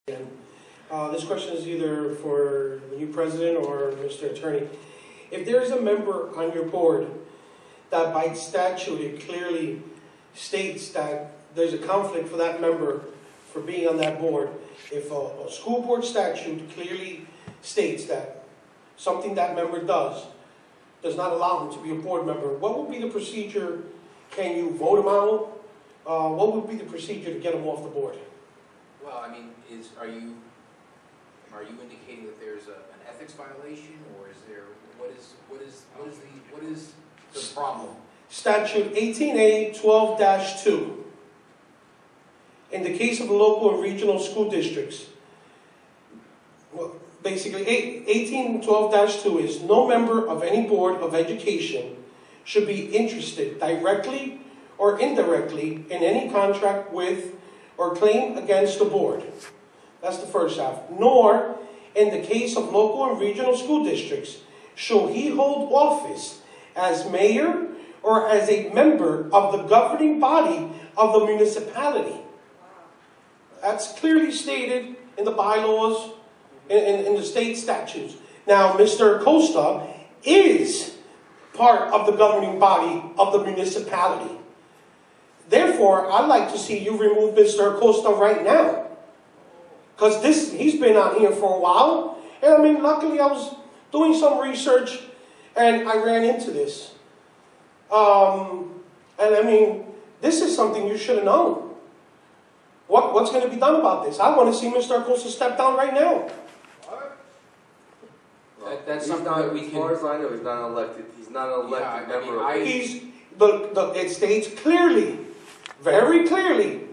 This question is either for the new president or Mr. Attorney. If there is a member on your board that by statute it clearly states that there's a conflict for that member for being on that board, if a school board statute clearly states that something that member does not allow him to be a board member, what would be the procedure? Can you vote him out? What would be the procedure to get him off the board? Well, I mean, are you indicating that there's an ethics violation, or is there what is the problem? Statute 18A-12-2. In the case of local and regional school districts, well, basically 18-12-2 is no member of any board of education should be interested directly or indirectly in any contract with or claim against the board. That's the first half. Nor, in the case of local and regional school districts, shall he hold office as mayor or as a member of the governing body of the municipality. That's clearly stated in the bylaws, in the state statutes. Now, Mr. Acosta is part of the governing body of the municipality. Therefore, I'd like to see you remove Mr. Acosta right now. Because he's been on here for a while. And I mean, luckily I was doing some research and I ran into this. And I mean, this is something you should have known. What's going to be done about this? I want to see Mr. Acosta step down right now. That's something that we can... As far as I know, he's not elected. He's not an elected member of it states clearly, very clearly,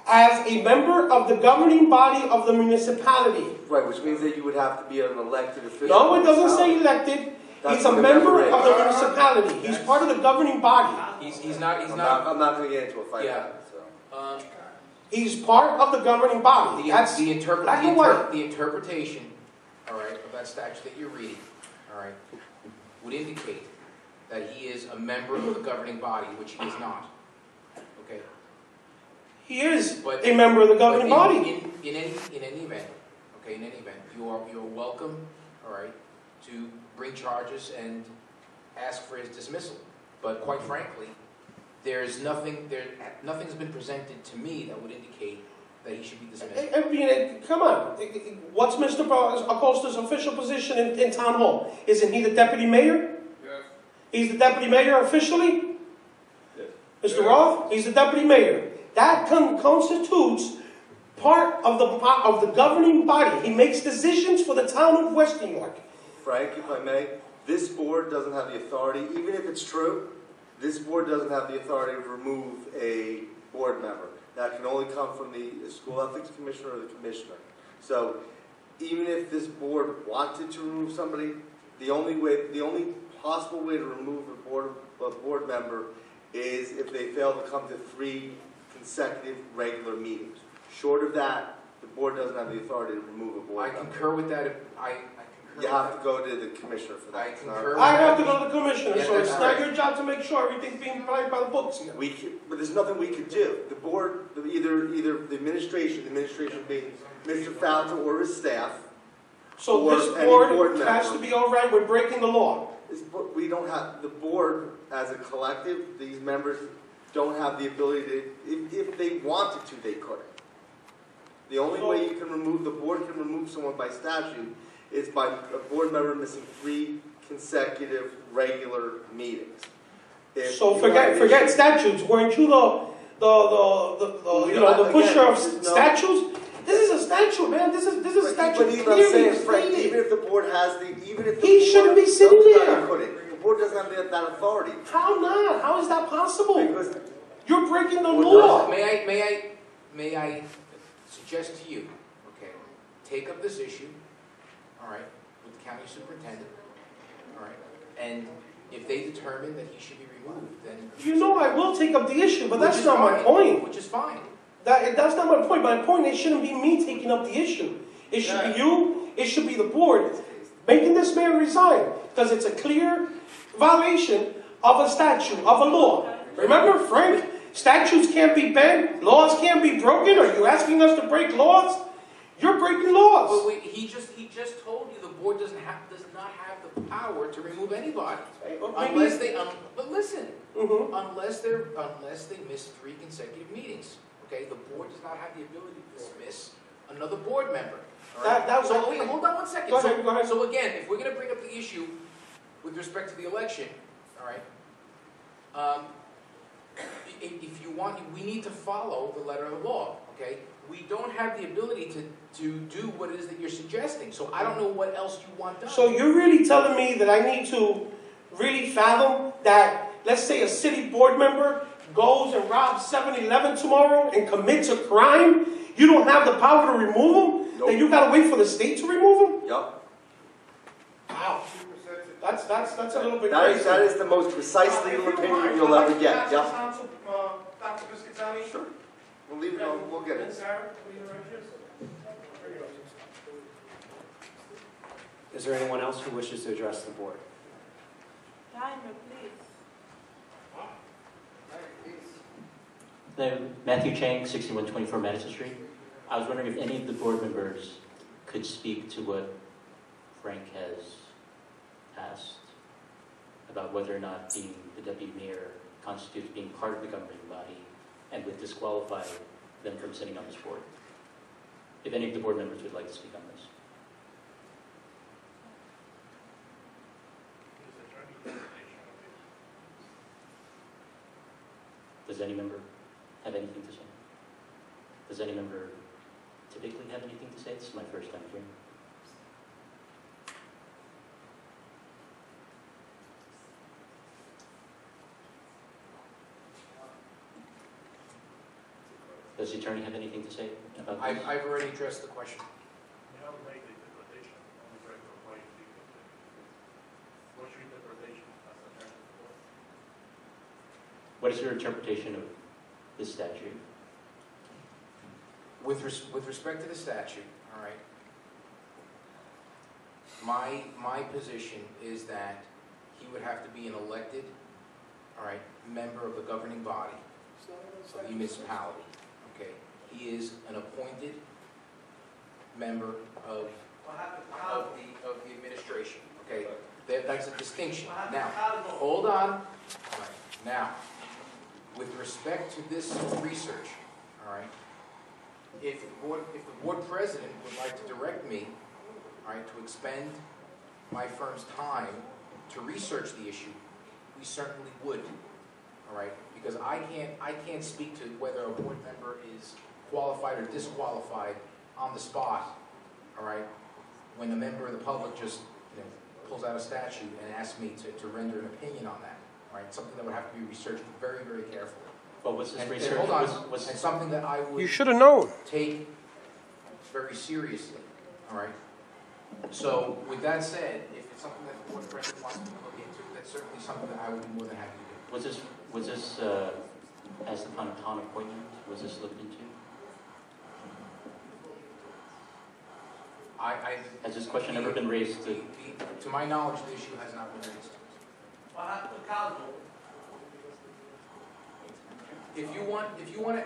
as a member of the governing body of the municipality. Right, which means that you would have to be an elected official. No, it doesn't say elected. He's a member of the municipality. He's part of the governing body. He's not. I'm not going to get into a fight about it. So. He's part of the governing body. The interpretation, all right, of that statute that you're reading, all right, would indicate that he is a member of the governing body, which he is not. Okay. He is a member of the governing body. In any event, okay, in any event, you're welcome, all right, to bring charges and ask for his dismissal. But quite frankly, nothing's been presented to me that would indicate that he should be dismissed. I mean, come on. What's Mr. Acosta's official position in Town Hall? Isn't he the deputy mayor? Yes. He's the deputy mayor officially? Yes. Mr. Roth, he's the deputy mayor. That constitutes part of the governing body. He makes decisions for the town of West New York. Frank, if I may, this board doesn't have the authority, even if it's true, this board doesn't have the authority to remove a board member. That can only come from the school ethics commissioner or the commissioner. So even if this board wanted to remove somebody, the only possible way to remove a board member is if they fail to come to 3 consecutive regular meetings. Short of that, the board doesn't have the authority to remove a board member. I concur with that. You have to go to the commissioner for that. I concur. I have to go to the commissioner, so it's not your job to make sure everything's being played by the books here. But there's nothing we could do. The board, either the administration being Mr. Fountain or his staff. So this board has to be all right with breaking the law. We don't have, the board as a collective, these members don't have the ability to, if they wanted to, they couldn't. The only way you can remove, the board can remove someone by statute is by a board member missing 3 consecutive regular meetings. So forget statutes. Weren't you the pusher of statutes? This is a statute, man. This is a statute. But even I'm saying, Frank, even if the board has he shouldn't be sitting there. The board doesn't have that authority. How not? How is that possible? Because you're breaking the law. May I suggest to you, okay, take up this issue, all right, with the county superintendent, all right, and if they determine that he should be removed, then... You know I will take up the issue, but that's not my point. Which is fine. That's not my point. My point, it shouldn't be me taking up the issue. It should be you, it should be the board, making this man resign, because it's a clear violation of a statute, of a law. Remember, Frank, statutes can't be bent, laws can't be broken. Are you asking us to break laws? You're breaking laws. But wait, he just told you the board does not have the power to remove anybody. Unless they, but listen, unless they miss 3 consecutive meetings. Okay, the board does not have the ability to dismiss another board member. All right? So wait, hold on 1 second. Go ahead. So again, if we're going to bring up the issue with respect to the election, all right, if you want, we need to follow the letter of the law. Okay, we don't have the ability to do what it is that you're suggesting. So I don't know what else you want done. So you're really telling me that I need to really fathom that, let's say a city board member goes and robs 7-Eleven tomorrow and commits a crime, you don't have the power to remove him? Nope. Then you gotta wait for the state to remove him? Yup. Wow. That's a little bit crazy. That is the most precise legal opinion you'll ever get. Yup. Dr. Piscatani? Sure. We'll leave it on, we'll get it. Is there anyone else who wishes to address the board? Timer, please. Matthew Chang, 6124 Madison Street. I was wondering if any of the board members could speak to what Frank has asked about whether or not being the deputy mayor constitutes being part of the governing body and would disqualify them from sitting on this board. If any of the board members would like to speak on this. Does any member have anything to say? Does any member typically have anything to say? This is my first time hearing. Does the attorney have anything to say about this? I've already addressed the question. What's your interpretation as attorney? What is your interpretation of this statute? With respect to the statute, all right, my position is that he would have to be an elected, all right, member of the governing body of the municipality. Okay, he is an appointed member of the administration. Okay, that's a distinction. Now, hold on. All right. Now, with respect to this research, all right, if the board president would like to direct me, all right, to expend my firm's time to research the issue, we certainly would, all right, because I can't speak to whether a board member is qualified or disqualified on the spot, all right, when a member of the public just pulls out a statute and asks me to render an opinion on that, all right, something that would have to be researched very, very carefully. Well, what's this And research? hold on, and something that I would You should have known. take very seriously, all right? So, with that said, if it's something that the board president wants me to look into, that's certainly something that I would be more than happy to do. Was this as upon appointment? Was this looked into? Has this question ever been raised to? To my knowledge, the issue has not been raised. If you want to,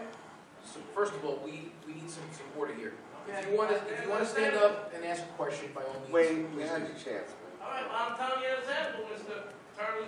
so first of all, we need some order here. If you want to stand up and ask a question, by all means. Wayne, we had your chance. All right, well, I'm telling you, Mr. Attorney.